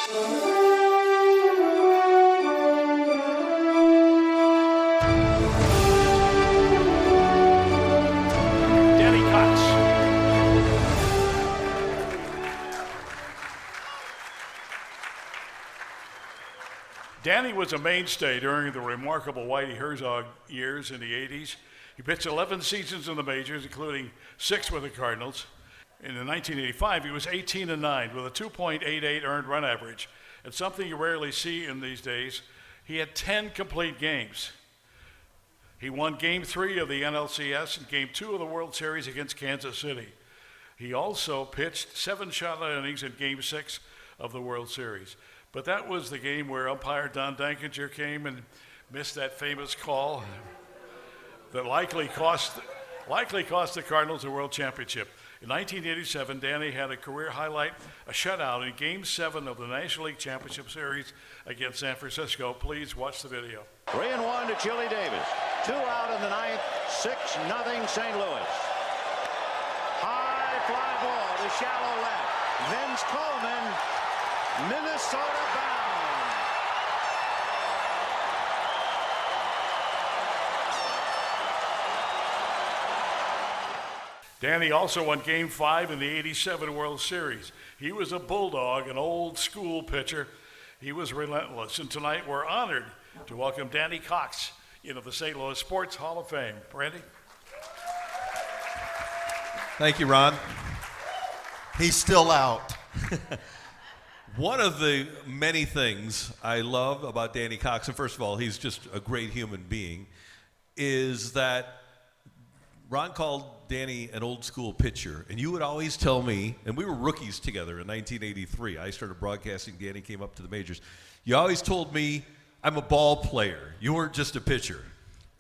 Danny Cox. Danny was a mainstay during the remarkable Whitey Herzog years in the 80s. He pitched 11 seasons in the majors, including 6 with the Cardinals. In 1985, he was 18-9 with a 2.88 earned run average. And something you rarely see in these days, he had 10 complete games. He won Game 3 of the NLCS and Game 2 of the World Series against Kansas City. He also pitched 7 shutout innings in Game 6 of the World Series. But that was the game where umpire Don Dankinger came and missed that famous call that likely cost the Cardinals the World Championship. In 1987, Danny had a career highlight, a shutout in Game 7 of the National League Championship Series against San Francisco. Please watch the video. 3-1 to Chili Davis. 2 out in the ninth, 6-0 St. Louis. High fly ball to shallow left. Vince Coleman, Minnesota bound. Danny also won Game 5 in the 87 World Series. He was a bulldog, an old school pitcher. He was relentless. And tonight we're honored to welcome Danny Cox into the St. Louis Sports Hall of Fame. Randy? Thank you, Ron. He's still out. One of the many things I love about Danny Cox, and first of all, he's just a great human being, is that Ron called Danny an old school pitcher, and you would always tell me, and we were rookies together in 1983. I started broadcasting, Danny came up to the majors. You always told me, I'm a ball player. You weren't just a pitcher.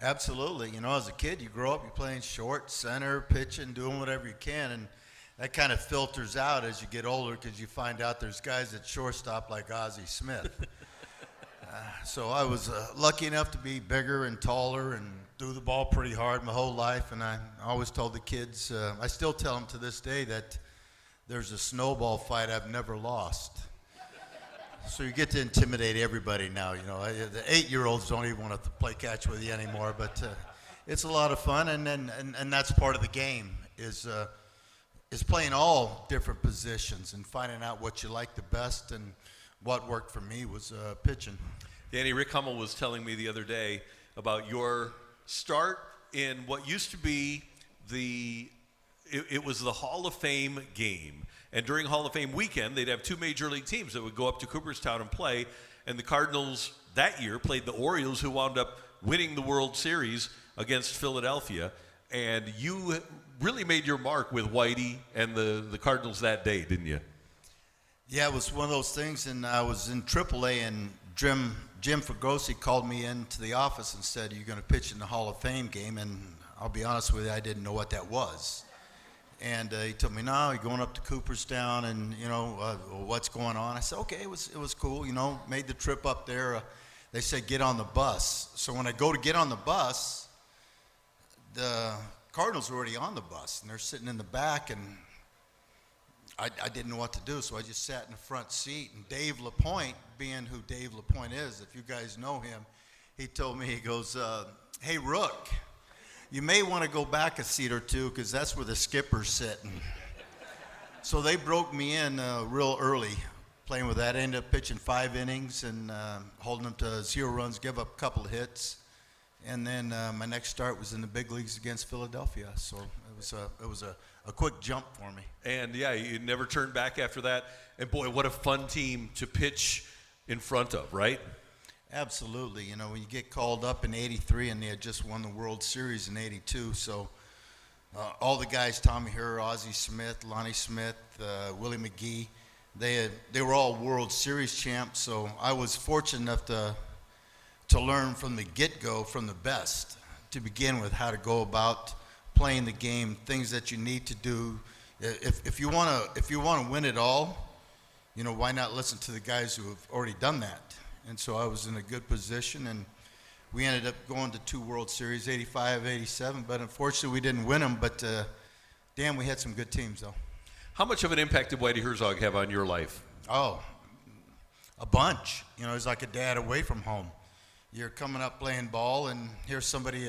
Absolutely. You know, as a kid, you grow up, you're playing short, center, pitching, doing whatever you can, and that kind of filters out as you get older because you find out there's guys at shortstop like Ozzie Smith. So I was lucky enough to be bigger and taller and threw the ball pretty hard my whole life, and I always told the kids, I still tell them to this day that there's a snowball fight I've never lost. So you get to intimidate everybody now, you know. The 8-year-olds don't even want to play catch with you anymore, but it's a lot of fun, and that's part of the game is playing all different positions and finding out what you like the best, and what worked for me was pitching. Danny, Rick Hummel was telling me the other day about your start in what used to be it was the Hall of Fame game. And during Hall of Fame weekend, they'd have 2 major league teams that would go up to Cooperstown and play. And the Cardinals that year played the Orioles, who wound up winning the World Series against Philadelphia. And you really made your mark with Whitey and the Cardinals that day, didn't you? Yeah, it was one of those things, and I was in AAA, and Jim Fregosi called me into the office and said, "You're going to pitch in the Hall of Fame game," and I'll be honest with you, I didn't know what that was. And he told me, "No, you're going up to Cooperstown, and you know what's going on." I said, "Okay, it was cool, you know." Made the trip up there. They said get on the bus. So when I go to get on the bus, the Cardinals were already on the bus, and they're sitting in the back, and I didn't know what to do, so I just sat in the front seat. And Dave LaPointe, being who Dave LaPointe is, if you guys know him, he told me, he goes, "Hey, Rook, you may want to go back a seat or two because that's where the skipper's sitting." So they broke me in real early playing with that. I ended up pitching 5 innings and holding them to 0 runs, give up a couple of hits. And then my next start was in the big leagues against Philadelphia. So it was a quick jump for me. And yeah, you never turned back after that. And boy, what a fun team to pitch in front of, right? Absolutely. You know, when you get called up in '83, and they had just won the World Series in '82, so all the guys, Tommy Herr, Ozzie Smith, Lonnie Smith, Willie McGee, they were all World Series champs. So I was fortunate enough to learn from the get-go, from the best, to begin with, how to go about playing the game, things that you need to do. If you want to win it all, you know, why not listen to the guys who have already done that? And so I was in a good position, and we ended up going to 2 World Series, '85, '87, but unfortunately we didn't win them. But damn, we had some good teams though. How much of an impact did Whitey Herzog have on your life? Oh, a bunch. You know, he's like a dad away from home. You're coming up playing ball, and here's somebody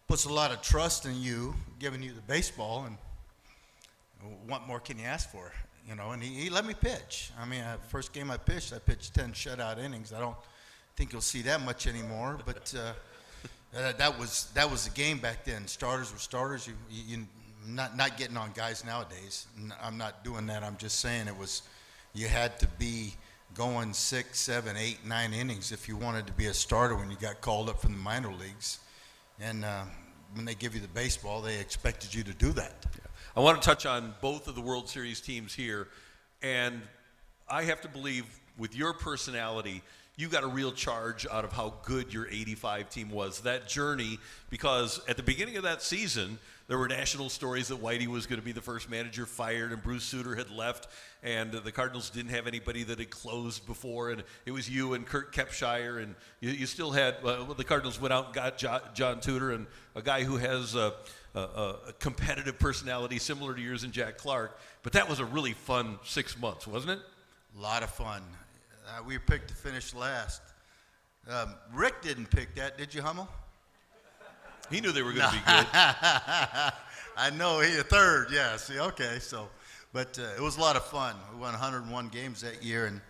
puts a lot of trust in you, giving you the baseball, and what more can you ask for? You know, and he let me pitch. I mean, first game I pitched 10 shutout innings. I don't think you'll see that much anymore, but that was the game back then. Starters were starters. You not getting on guys nowadays. I'm not doing that. I'm just saying you had to be going 6, 7, 8, 9 innings if you wanted to be a starter when you got called up from the minor leagues. And when they give you the baseball, they expected you to do that. Yeah. I want to touch on both of the World Series teams here, and I have to believe with your personality, you got a real charge out of how good your 85 team was, that journey, because at the beginning of that season, there were national stories that Whitey was going to be the first manager fired and Bruce Sutter had left, and the Cardinals didn't have anybody that had closed before, and it was you and Kurt Kepshire, and you still had, the Cardinals went out and got John Tudor, and a guy who has a competitive personality similar to yours and Jack Clark, but that was a really fun 6 months, wasn't it? A lot of fun. We picked to finish last. Rick didn't pick that, did you, Hummel? He knew they were going to be good. I know, he a third, yeah. See, okay, but it was a lot of fun. We won 101 games that year, and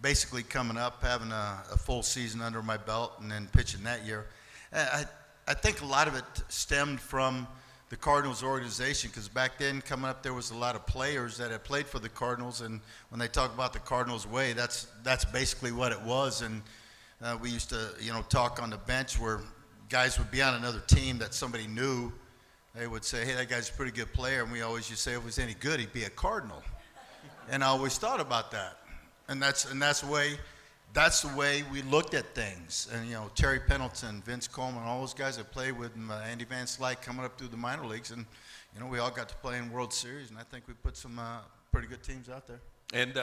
basically coming up, having a full season under my belt, and then pitching that year. I think a lot of it stemmed from the Cardinals organization, because back then, coming up, there was a lot of players that had played for the Cardinals, and when they talk about the Cardinals way, that's basically what it was. And we used to, talk on the bench where guys would be on another team that somebody knew. They would say, hey, that guy's a pretty good player, and we always used to say if he was any good, he'd be a Cardinal. And I always thought about that, and that's the way we looked at things. And, Terry Pendleton, Vince Coleman, all those guys that played with him, Andy Van Slyke coming up through the minor leagues. And, we all got to play in World Series, and I think we put some pretty good teams out there. And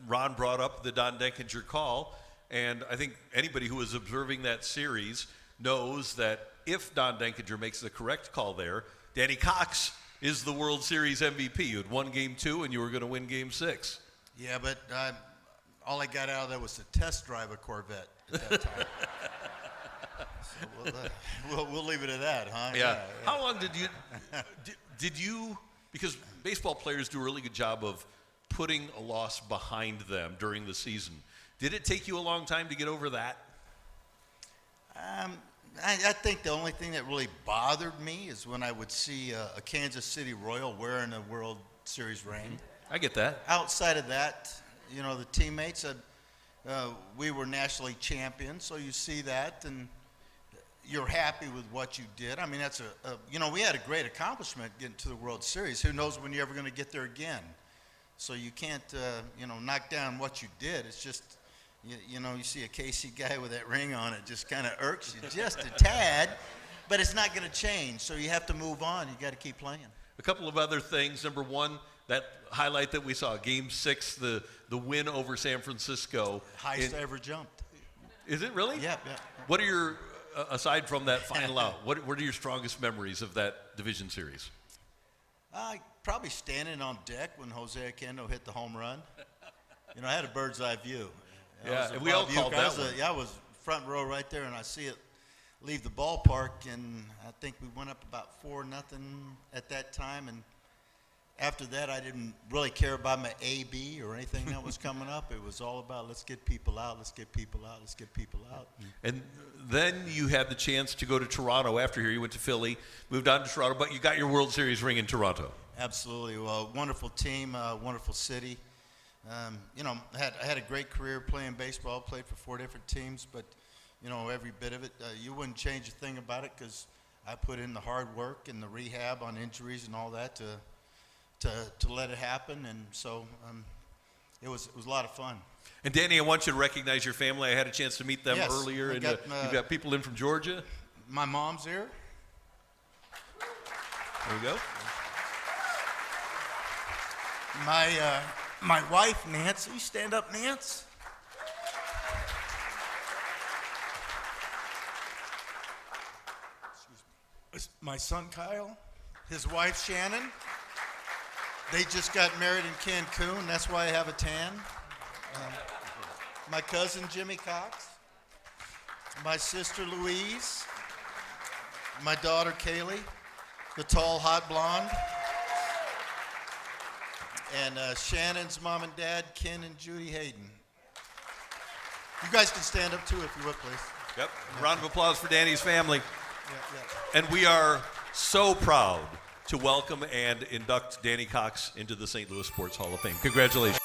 Ron brought up the Don Denkinger call, and I think anybody who was observing that series knows that if Don Denkinger makes the correct call there, Danny Cox is the World Series MVP. You had won Game 2, and you were going to win Game 6. Yeah, but all I got out of that was to test drive a Corvette at that time. So we'll leave it at that, huh? Yeah. How long did you, because baseball players do a really good job of putting a loss behind them during the season. Did it take you a long time to get over that? I think the only thing that really bothered me is when I would see a Kansas City Royal wearing a World Series ring. I get that. Outside of that, the teammates, we were nationally champions, so you see that, and you're happy with what you did. I mean, that's we had a great accomplishment getting to the World Series. Who knows when you're ever going to get there again? So you can't, knock down what you did. It's just, you see a KC guy with that ring on, it just kind of irks you just a tad, but it's not going to change. So you have to move on. You got to keep playing. A couple of other things. Number one, that highlight that we saw, Game 6, the win over San Francisco. Highest I ever jumped. Is it really? Yeah. What are your, aside from that final out, what are your strongest memories of that division series? Probably standing on deck when Jose Oquendo hit the home run. I had a bird's eye view. Yeah, and we all called that one. I was front row right there, and I see it leave the ballpark, and I think we went up about 4-0 at that time. And after that, I didn't really care about my A-B or anything that was coming up. It was all about let's get people out, let's get people out, let's get people out. And then you had the chance to go to Toronto after here. You went to Philly, moved on to Toronto, but you got your World Series ring in Toronto. Absolutely. Well, wonderful team, wonderful city. I had a great career playing baseball, played for 4 different teams, but, every bit of it, you wouldn't change a thing about it because I put in the hard work and the rehab on injuries and all that to let it happen, and so it was a lot of fun. And Danny, I want you to recognize your family. I had a chance to meet them earlier, and you've got people in from Georgia. My mom's here. There you go. My wife, Nancy. Stand up, Nance. My son, Kyle. His wife, Shannon. They just got married in Cancun. That's why I have a tan. my cousin Jimmy Cox, my sister Louise, my daughter Kaylee, the tall, hot blonde, and Shannon's mom and dad, Ken and Judy Hayden. You guys can stand up too if you would, please. Yep. A round of applause for Danny's family. Yeah. And we are so proud to welcome and induct Danny Cox into the St. Louis Sports Hall of Fame. Congratulations.